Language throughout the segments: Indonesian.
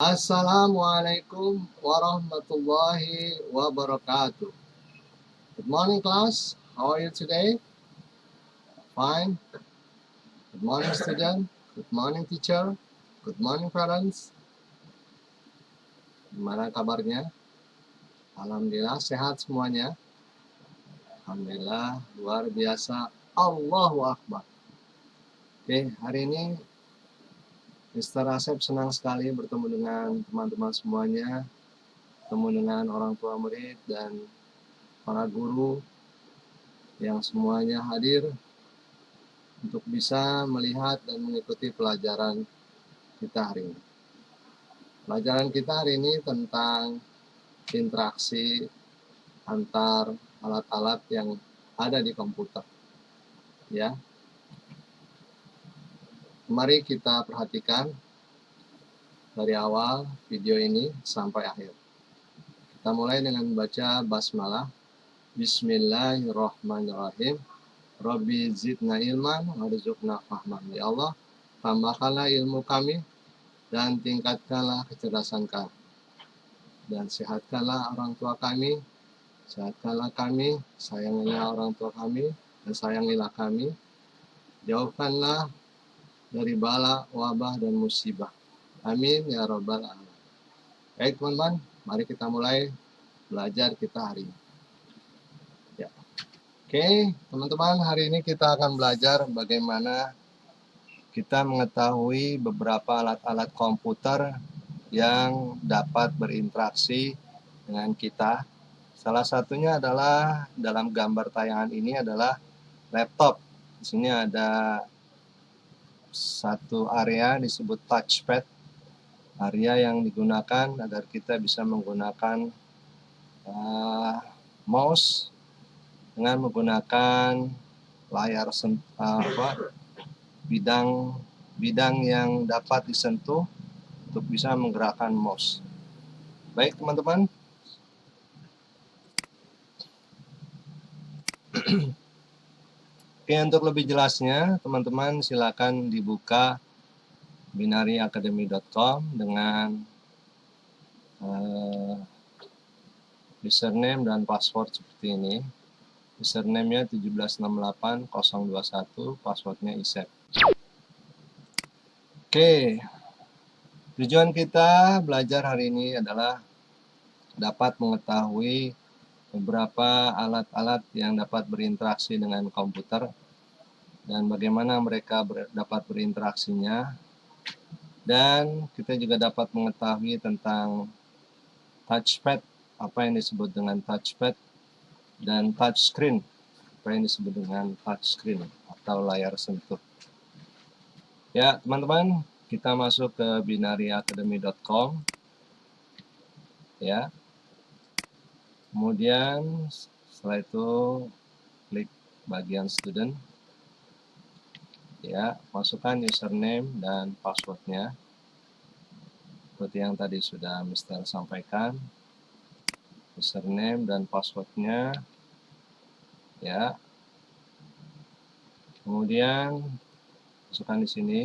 Assalamualaikum warahmatullahi wabarakatuh. Good morning, class. How are you today? Fine. Good morning, student. Good morning, teacher. Good morning, parents. Gimana kabarnya? Alhamdulillah sehat semuanya. Alhamdulillah luar biasa. Allahu Akbar. Oke, hari ini Mr. Asep senang sekali bertemu dengan teman-teman semuanya, bertemu dengan orang tua murid dan para guru yang semuanya hadir untuk bisa melihat dan mengikuti pelajaran kita hari ini. Pelajaran kita hari ini tentang interaksi antar alat-alat yang ada di komputer. Ya. Mari kita perhatikan dari awal video ini sampai akhir. Kita mulai dengan membaca basmalah. Bismillahirrahmanirrahim. Rabbi zidna ilman warzuqna fahman. Ya Allah, tambahkanlah ilmu kami dan tingkatkanlah kecerdasan kami. Dan sehatkanlah orang tua kami, sehatkanlah kami, sayangilah orang tua kami, dan sayangilah kami. Jauhkanlah dari bala, wabah, dan musibah. Amin ya rabbal alamin. Baik teman-teman, mari kita mulai belajar kita hari ini. Ya. Oke, teman-teman, hari ini kita akan belajar bagaimana kita mengetahui beberapa alat-alat komputer yang dapat berinteraksi dengan kita. Salah satunya adalah dalam gambar tayangan ini adalah laptop. Di sini ada satu area disebut touchpad, area yang digunakan agar kita bisa menggunakan mouse dengan menggunakan layar bidang yang dapat disentuh untuk bisa menggerakkan mouse. Baik teman-teman. Oke, untuk lebih jelasnya teman-teman silakan dibuka binariacademy.com dengan username dan password seperti ini. Username-nya 1768021, passwordnya Isep. Oke, tujuan kita belajar hari ini adalah dapat mengetahui beberapa alat-alat yang dapat berinteraksi dengan komputer dan bagaimana mereka dapat berinteraksinya. Dan kita juga dapat mengetahui tentang touchpad, apa yang disebut dengan touchpad, dan touchscreen, apa yang disebut dengan touchscreen atau layar sentuh. Ya, teman-teman, kita masuk ke binariacademy.com. Ya. Kemudian setelah itu klik bagian student. Ya, masukkan username dan passwordnya. Seperti yang tadi sudah Mr. sampaikan. Username dan passwordnya. Ya. Kemudian masukkan di sini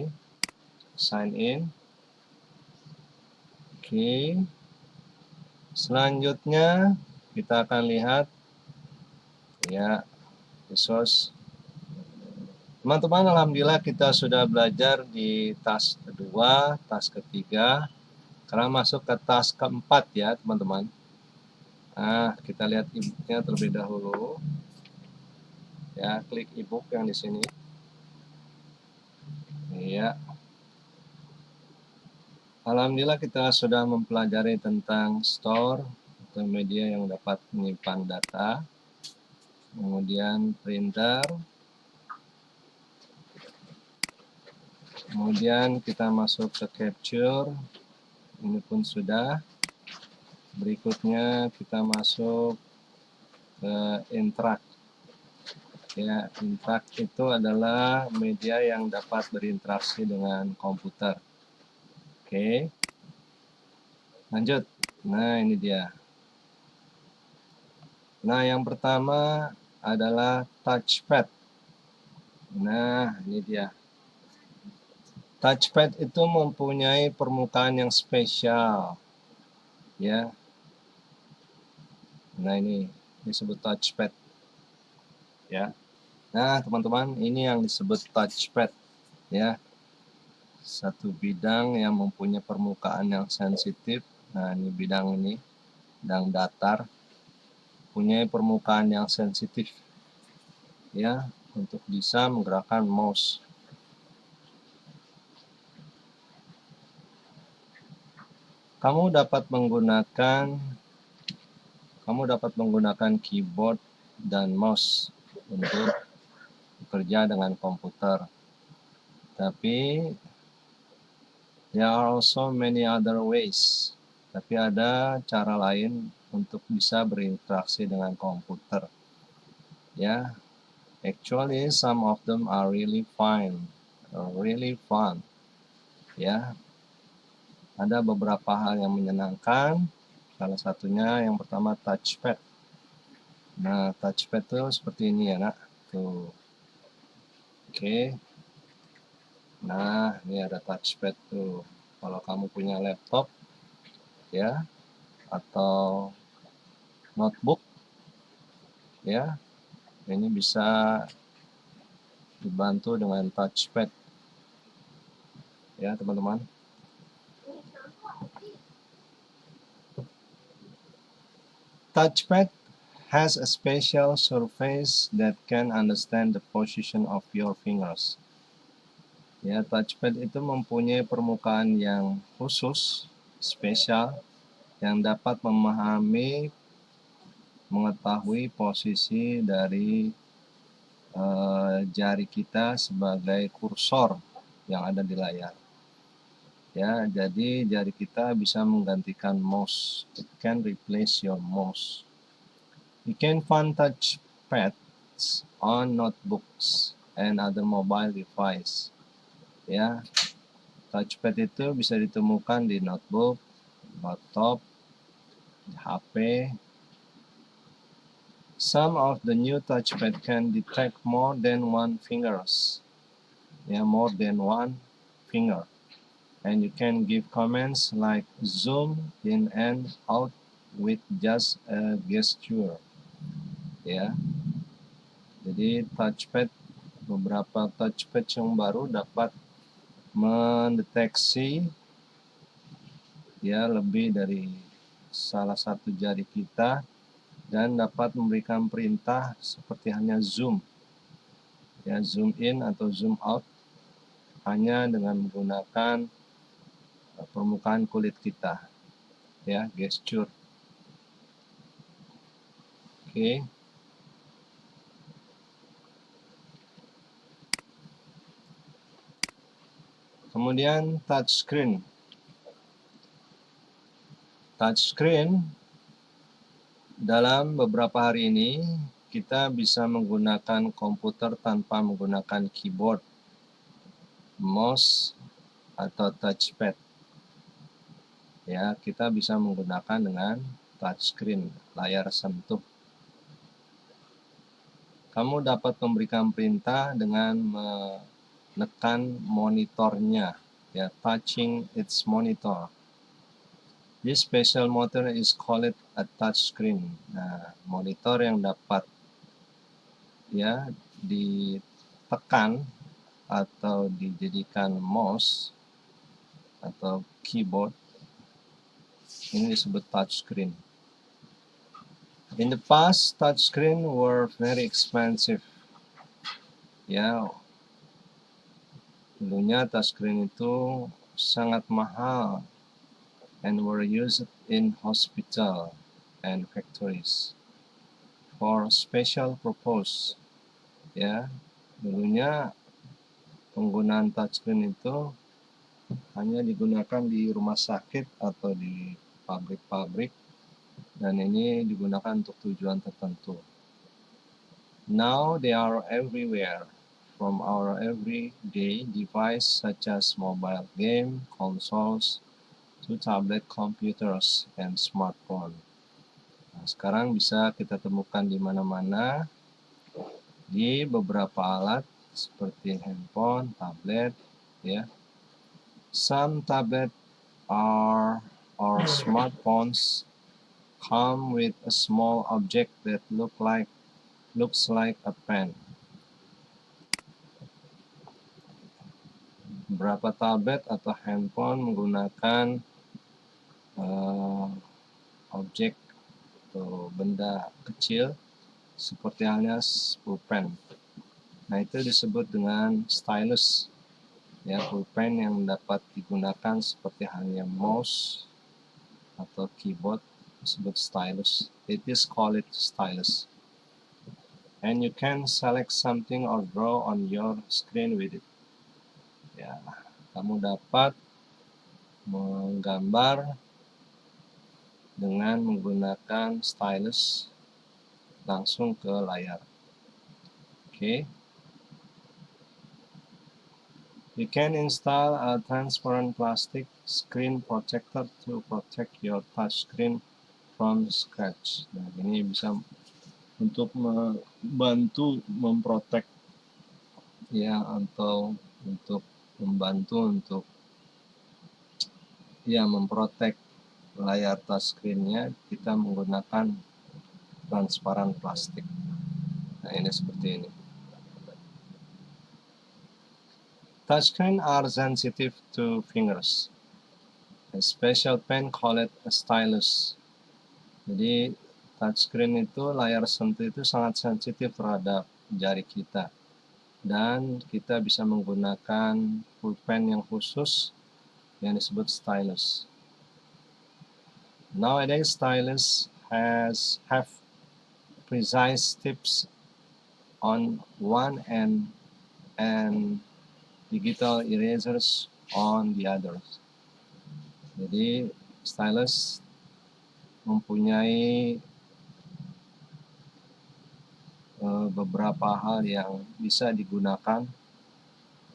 sign in. Oke. Selanjutnya kita akan lihat ya resource. Teman-teman, alhamdulillah kita sudah belajar di task kedua, task ketiga. Sekarang masuk ke task keempat ya teman-teman. Nah, kita lihat e-booknya terlebih dahulu. Ya, klik e-book yang di sini. Iya. Alhamdulillah kita sudah mempelajari tentang store atau media yang dapat menyimpan data. Kemudian printer. Kemudian kita masuk ke capture. Ini pun sudah. Berikutnya kita masuk ke interact. Ya, interact itu adalah media yang dapat berinteraksi dengan komputer. Oke. Lanjut. Nah, ini dia. Nah, yang pertama adalah touchpad. Nah, ini dia. Touchpad itu mempunyai permukaan yang spesial, ya. Nah, ini disebut touchpad, ya. Nah, teman-teman, ini yang disebut touchpad, ya. Satu bidang yang mempunyai permukaan yang sensitif. Nah, ini bidang datar, punya permukaan yang sensitif, ya, untuk bisa menggerakkan mouse. Kamu dapat menggunakan keyboard dan mouse untuk bekerja dengan komputer. Tapi there are also many other ways. Tapi ada cara lain untuk bisa berinteraksi dengan komputer. Ya, actually some of them are really fun. Ya, ada beberapa hal yang menyenangkan. Salah satunya yang pertama touchpad. Nah, touchpad tuh seperti ini ya, nak. Tuh. Oke. Nah, ini ada touchpad tuh. Kalau kamu punya laptop, ya, atau notebook, ya, ini bisa dibantu dengan touchpad, ya, teman-teman. Touchpad has a special surface that can understand the position of your fingers. Ya, touchpad itu mempunyai permukaan yang khusus, spesial, yang dapat mengetahui posisi dari jari kita sebagai kursor yang ada di layar. Ya, jadi jari kita bisa menggantikan mouse. It can replace your mouse. You can find touchpads on notebooks and other mobile device. Ya, touchpad itu bisa ditemukan di notebook, laptop, HP. Some of the new touchpad can detect more than one fingers. Yeah, more than one finger. And you can give comments like zoom in and out with just a gesture. Ya. Jadi beberapa touchpad yang baru dapat mendeteksi ya lebih dari salah satu jari kita dan dapat memberikan perintah seperti hanya zoom. Ya, zoom in atau zoom out hanya dengan menggunakan permukaan kulit kita, ya, gesture. Oke. Kemudian touchscreen. Touchscreen dalam beberapa hari ini kita bisa menggunakan komputer tanpa menggunakan keyboard, mouse, atau touchpad. Ya, kita bisa menggunakan dengan touchscreen, layar sentuh. Kamu dapat memberikan perintah dengan menekan monitornya, ya, touching its monitor. This special monitor is called a touchscreen. Nah, monitor yang dapat ya ditekan atau dijadikan mouse atau keyboard ini disebut touchscreen. In the past, touchscreen were very expensive. Ya, dulunya touchscreen itu sangat mahal and were used in hospital and factories for special purpose. Ya, dulunya penggunaan touchscreen itu hanya digunakan di rumah sakit atau di pabrik-pabrik, dan ini digunakan untuk tujuan tertentu. Now they are everywhere, from our everyday device such as mobile game, consoles, to tablet computers and smartphone. Nah, sekarang bisa kita temukan di mana-mana, di beberapa alat seperti handphone, tablet, ya, Some tablet or smartphones come with a small object that looks like a pen. Beberapa tablet atau handphone menggunakan objek atau benda kecil seperti halnya pulpen. Nah, itu disebut dengan stylus. Ya, pulpen yang dapat digunakan seperti halnya mouse atau keyboard disebut stylus. It is called stylus. And you can select something or draw on your screen with it. Ya, kamu dapat menggambar dengan menggunakan stylus langsung ke layar. Okay. You can install a transparent plastic screen protector to protect your touchscreen from scratch. Nah, ini bisa untuk membantu memprotek ya, atau untuk membantu untuk ya memprotek layar touchscreen-nya, kita menggunakan transparan plastik. Nah, ini seperti ini. Touchscreen are sensitive to fingers. A special pen called a stylus. Jadi touchscreen itu, layar sentuh itu sangat sensitif terhadap jari kita. Dan kita bisa menggunakan pulpen yang khusus yang disebut stylus. Nowadays, stylus have precise tips on one end and digital erasers on the others. Jadi stylus mempunyai beberapa hal yang bisa digunakan.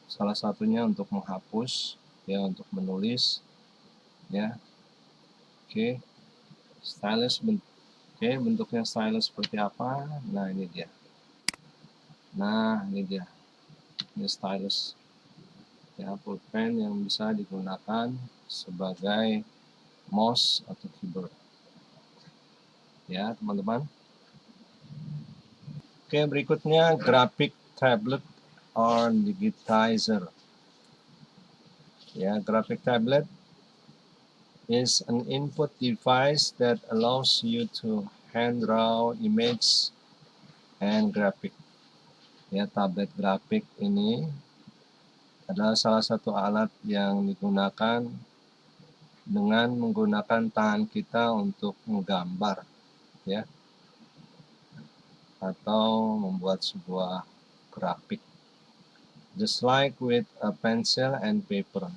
Salah satunya untuk menghapus, ya, untuk menulis, ya. Oke. Stylus, bentuknya stylus seperti apa? Nah, ini dia. Ini stylus. Ya, pulpen yang bisa digunakan sebagai mouse atau keyboard. Ya, teman-teman. Oke, berikutnya graphic tablet or digitizer. Ya, graphic tablet is an input device that allows you to hand draw image and graphic. Ya, tablet grafik ini adalah salah satu alat yang digunakan dengan menggunakan tangan kita untuk menggambar, ya, atau membuat sebuah grafik. Just like with a pencil and paper.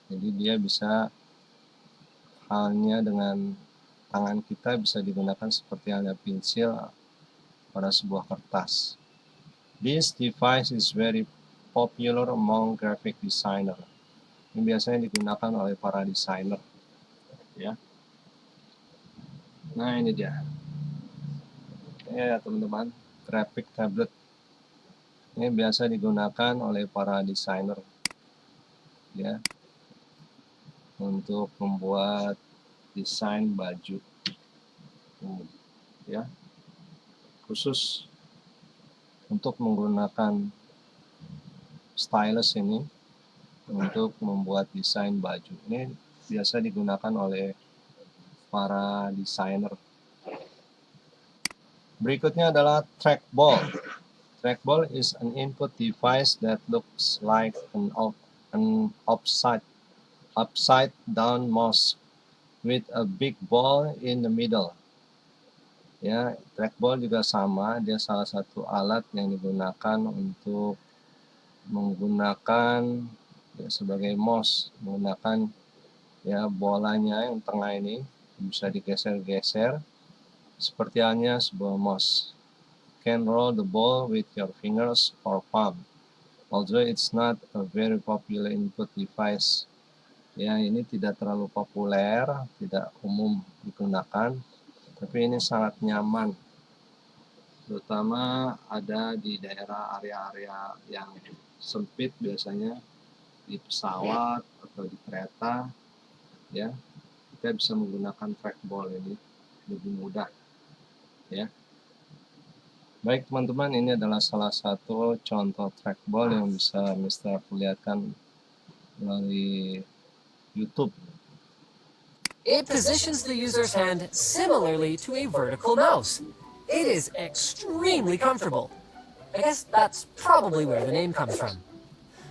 Jadi dia bisa, halnya dengan tangan kita, bisa digunakan seperti halnya pensil pada sebuah kertas. This device is very popular among graphic designer. Ini biasanya digunakan oleh para desainer, ya. Nah, ini dia. Ya, teman-teman, graphic tablet ini biasa digunakan oleh para desainer, ya, untuk membuat desain baju, ya, khusus untuk menggunakan stylus ini untuk membuat desain baju. Ini biasa digunakan oleh para desainer. Berikutnya adalah trackball. Trackball is an input device that looks like an upside down mouse with a big ball in the middle. Ya, trackball juga sama, dia salah satu alat yang digunakan untuk menggunakan, ya, sebagai mouse, menggunakan, ya, bolanya yang tengah ini bisa digeser-geser seperti halnya sebuah mouse. Can roll the ball with your fingers or palm. Although it's not a very popular input device. Ya, ini tidak terlalu populer, tidak umum digunakan, tapi ini sangat nyaman, terutama ada di daerah area-area yang sempit, biasanya di pesawat atau atau di kereta, ya, kita bisa menggunakan trackball ini lebih mudah, ya. Baik teman-teman, ini adalah salah satu contoh trackball yang bisa Mr. perlihatkan melalui YouTube. It positions the user's hand similarly to a vertical mouse. It is extremely comfortable. I guess that's probably where the name comes from.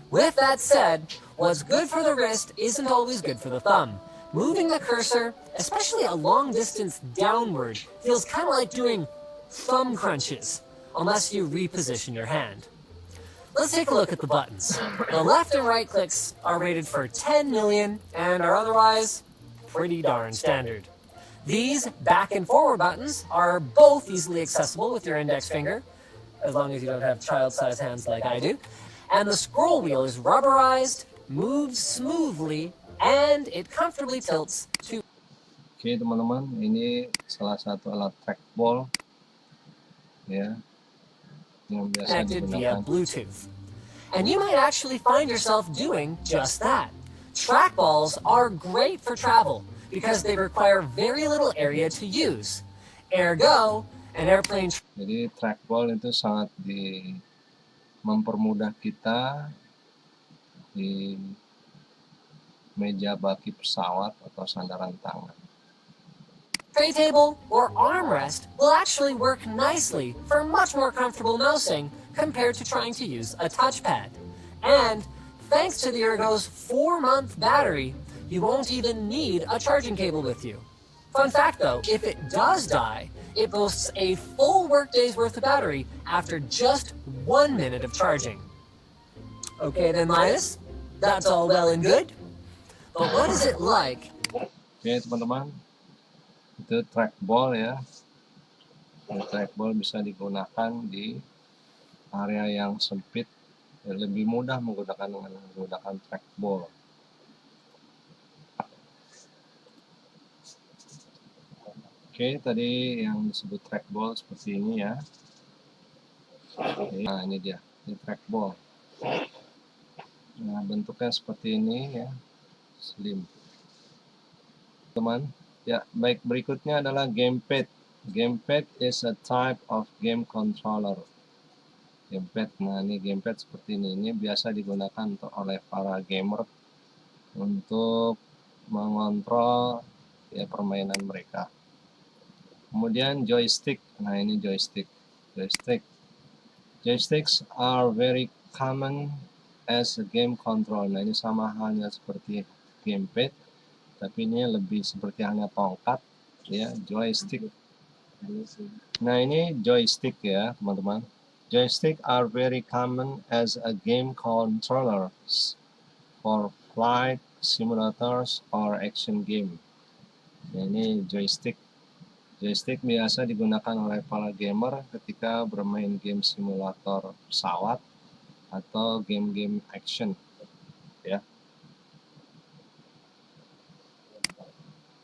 With that said, what's good for the wrist isn't always good for the thumb. Moving the cursor, especially a long distance downward, feels kind of like doing thumb crunches, unless you reposition your hand. Let's take a look at the buttons. The left and right clicks are rated for 10 million and are otherwise pretty darn standard. These back and forward buttons are both easily accessible with your index finger, as long as you don't have child-sized hands like I do. And the scroll wheel is rubberized, moves smoothly, and it comfortably tilts to... Oke teman-teman, ini salah satu alat trackball, ya, yang biasa connected via digunakan. Bluetooth. And you might actually find yourself doing just that. Trackballs are great for travel because they require very little area to use. Ergo, an airplane... Jadi trackball itu sangat mempermudah kita di meja baki pesawat atau sandaran tangan. tray table or armrest will actually work nicely for much more comfortable mousing compared to trying to use a touchpad. And thanks to the Ergo's 4-month battery, you won't even need a charging cable with you. Fun fact though, if it does die, it boasts a full workday's worth of battery after just 1 minute of charging. Okay then, Linus, that's all well and good, but what is it like? Oke teman-teman, itu trackball ya. Trackball bisa digunakan di area yang sempit, lebih mudah menggunakan trackball. Oke, tadi yang disebut trackball seperti ini ya. Nah ini dia, ini trackball. Nah bentuknya seperti ini ya, slim. Teman, ya baik, berikutnya adalah gamepad. Gamepad is a type of game controller. Gamepad, nah ini gamepad seperti ini biasa digunakan oleh para gamer untuk mengontrol ya permainan mereka. Kemudian joystick, nah ini joystick. Joysticks are very common as a game control. Nah ini sama halnya seperti gamepad, tapi ini lebih seperti halnya tongkat ya, joystick. Nah ini joystick ya teman-teman. Joystick are very common as a game controllers for flight simulators or action game. Nah, ini joystick. Joystick biasa digunakan oleh para gamer ketika bermain game simulator pesawat atau game-game action ya.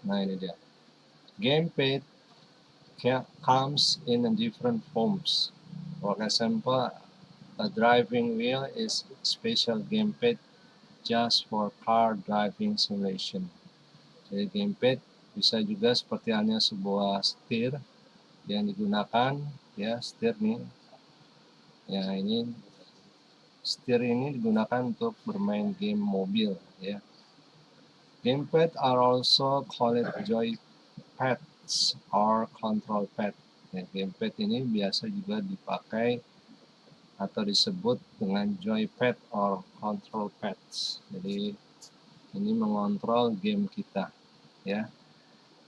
Nah ini dia. Gamepad comes in different forms. For example, a driving wheel is special gamepad just for car driving simulation. Jadi gamepad bisa juga seperti halnya sebuah setir yang digunakan ya, setir nih. Ya ini setir ini digunakan untuk bermain game mobil ya. Gamepad are also called joypads or control pad. Ya, gamepad ini biasa juga dipakai atau disebut dengan joypad or control pads. Jadi ini mengontrol game kita ya.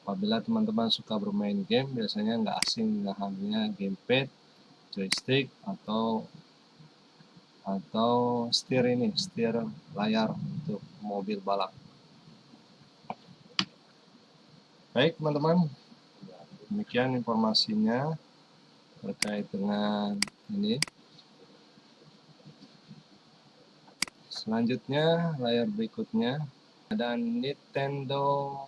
Apabila teman-teman suka bermain game, biasanya nggak asing dengan halnya gamepad, joystick atau setir ini, setir layar untuk mobil balap. Baik teman-teman, demikian informasinya terkait dengan ini. Selanjutnya, layar berikutnya ada Nintendo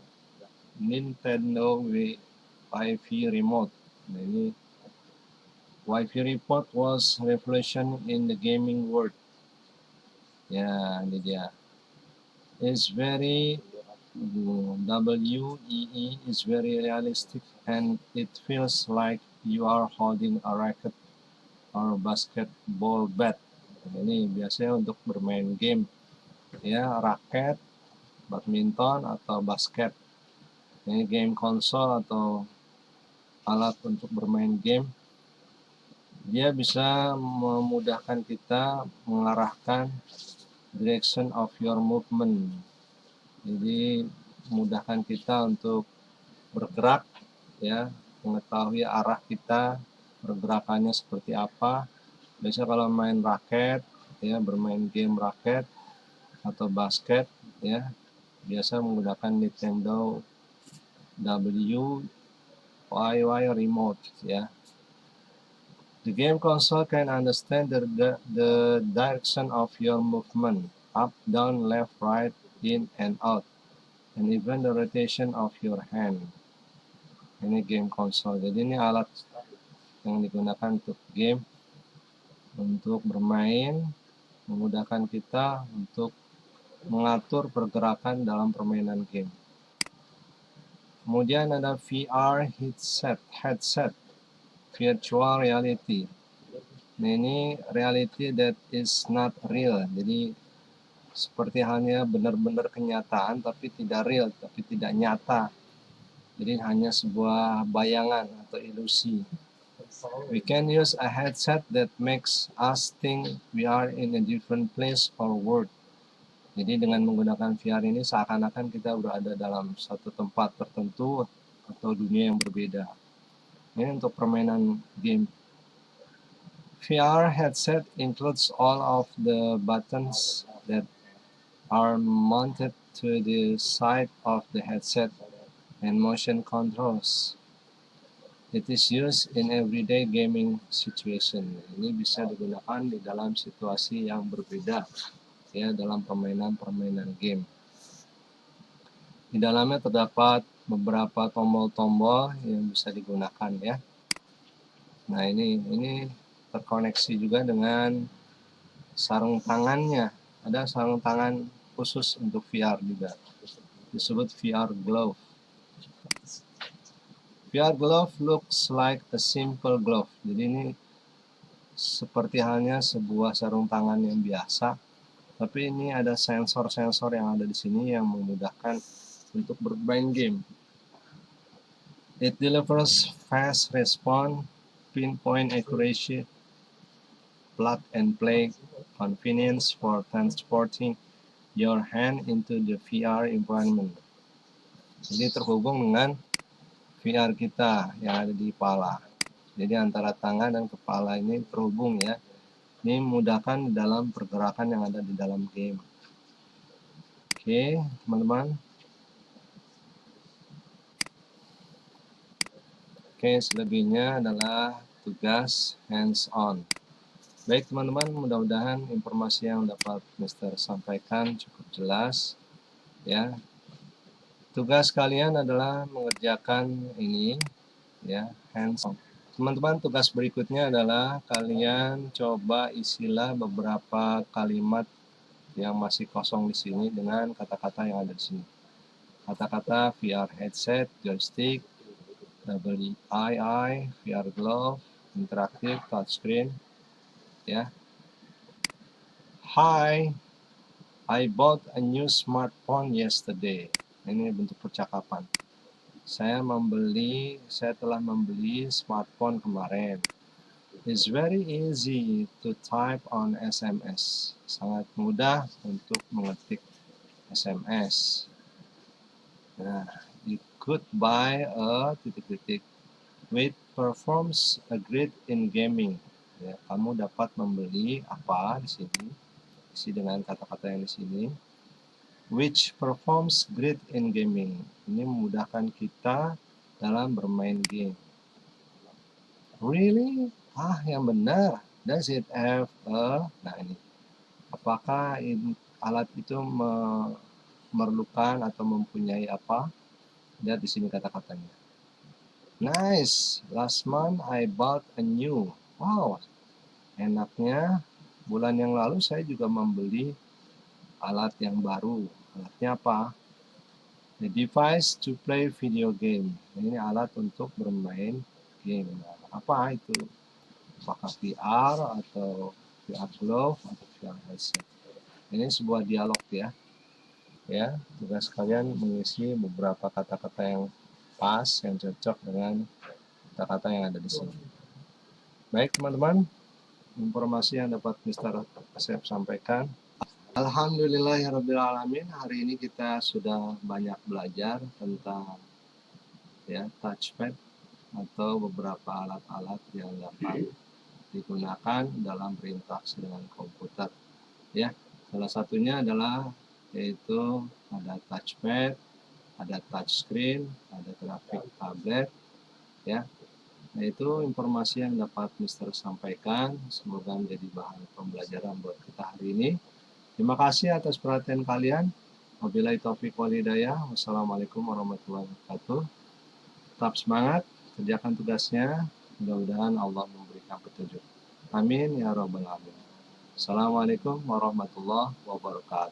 Wi-Fi remote. Nah, ini Wi-Fi remote was revolution in the gaming world. Ya, ini dia. is very WEE is very realistic, and it feels like you are holding a racket or basketball bat. Ini biasanya untuk bermain game, ya, raket, badminton atau basket. Ini game konsol atau alat untuk bermain game. Dia bisa memudahkan kita mengarahkan direction of your movement. Jadi memudahkan kita untuk bergerak, ya, mengetahui arah kita, pergerakannya seperti apa. Biasanya kalau main raket, ya, bermain game raket atau basket, ya, biasa menggunakan Nintendo WYY remote, ya. The game console can understand the direction of your movement, up, down, left, right, in, and out, and even the rotation of your hand. Ini game console. Jadi ini alat yang digunakan untuk game, untuk bermain, memudahkan kita untuk mengatur pergerakan dalam permainan game. Kemudian ada VR headset, virtual reality. Nah, ini reality that is not real. Jadi seperti halnya benar-benar kenyataan tapi tidak real, tapi tidak nyata. Jadi hanya sebuah bayangan atau ilusi. We can use a headset that makes us think we are in a different place or world. Jadi dengan menggunakan VR ini seakan-akan kita berada dalam satu tempat tertentu atau dunia yang berbeda. Ini untuk permainan game. VR headset includes all of the buttons that are mounted to the side of the headset and motion controls. It is used in everyday gaming situation. Ini bisa digunakan di dalam situasi yang berbeda, ya, dalam permainan game. Di dalamnya terdapat beberapa tombol-tombol yang bisa digunakan, ya. Nah, ini terkoneksi juga dengan sarung tangannya. Ada sarung tangan khusus untuk VR juga, disebut VR glove. VR glove looks like a simple glove. Jadi ini seperti halnya sebuah sarung tangan yang biasa, tapi ini ada sensor-sensor yang ada di sini yang memudahkan untuk bermain game. It delivers fast response, pinpoint accuracy, plug and play convenience for transporting your hand into the VR environment. Jadi terhubung dengan VR kita yang ada di kepala. Jadi antara tangan dan kepala ini terhubung, ya. Ini memudahkan dalam pergerakan yang ada di dalam game. Oke, teman-teman. Oke, selebihnya adalah tugas hands-on. Baik teman-teman, mudah-mudahan informasi yang dapat Mister sampaikan cukup jelas, ya. Tugas kalian adalah mengerjakan ini, ya, hands-on. Teman-teman, tugas berikutnya adalah kalian coba isilah beberapa kalimat yang masih kosong di sini dengan kata-kata yang ada di sini. Kata-kata VR headset, joystick, WII, VR glove, interaktif, touchscreen, ya. Hi, I bought a new smartphone yesterday. Ini bentuk percakapan. Saya telah membeli smartphone kemarin. It's very easy to type on SMS. Sangat mudah untuk mengetik SMS. Nah, you could buy a ... which performs a great in gaming. Ya, kamu dapat membeli apa di sini? Isi dengan kata-kata yang di sini. Which performs great in gaming. Ini memudahkan kita dalam bermain game. Really? Yang benar. Does it have a... Nah, ini. Apakah alat itu memerlukan atau mempunyai apa? Lihat di sini kata-katanya. Nice. Last month I bought a new. Wow. Enaknya bulan yang lalu saya juga membeli alat yang baru Alatnya apa? The device to play video game. Ini alat untuk bermain game. Nah, apa itu? Apakah VR atau VR glove atau VR headset? Ini sebuah dialog ya. Ya, tugas kalian mengisi beberapa kata-kata yang pas, yang cocok dengan kata-kata yang ada di sini. Baik teman-teman, informasi yang dapat Mr. Asep sampaikan. Alhamdulillahirrabbilalamin, hari ini kita sudah banyak belajar tentang ya touchpad atau beberapa alat-alat yang dapat digunakan dalam berinteraksi dengan komputer. Ya, salah satunya adalah yaitu ada touchpad, ada touchscreen, ada grafik tablet, ya. Nah, itu informasi yang dapat Mister sampaikan. Semoga menjadi bahan pembelajaran buat kita hari ini. Terima kasih atas perhatian kalian. Wabillahi taufiq wal hidayah. Wassalamualaikum warahmatullahi wabarakatuh. Tetap semangat, kerjakan tugasnya. Mudah-mudahan Allah memberikan petunjuk. Amin ya rabbal alamin. Assalamualaikum warahmatullahi wabarakatuh.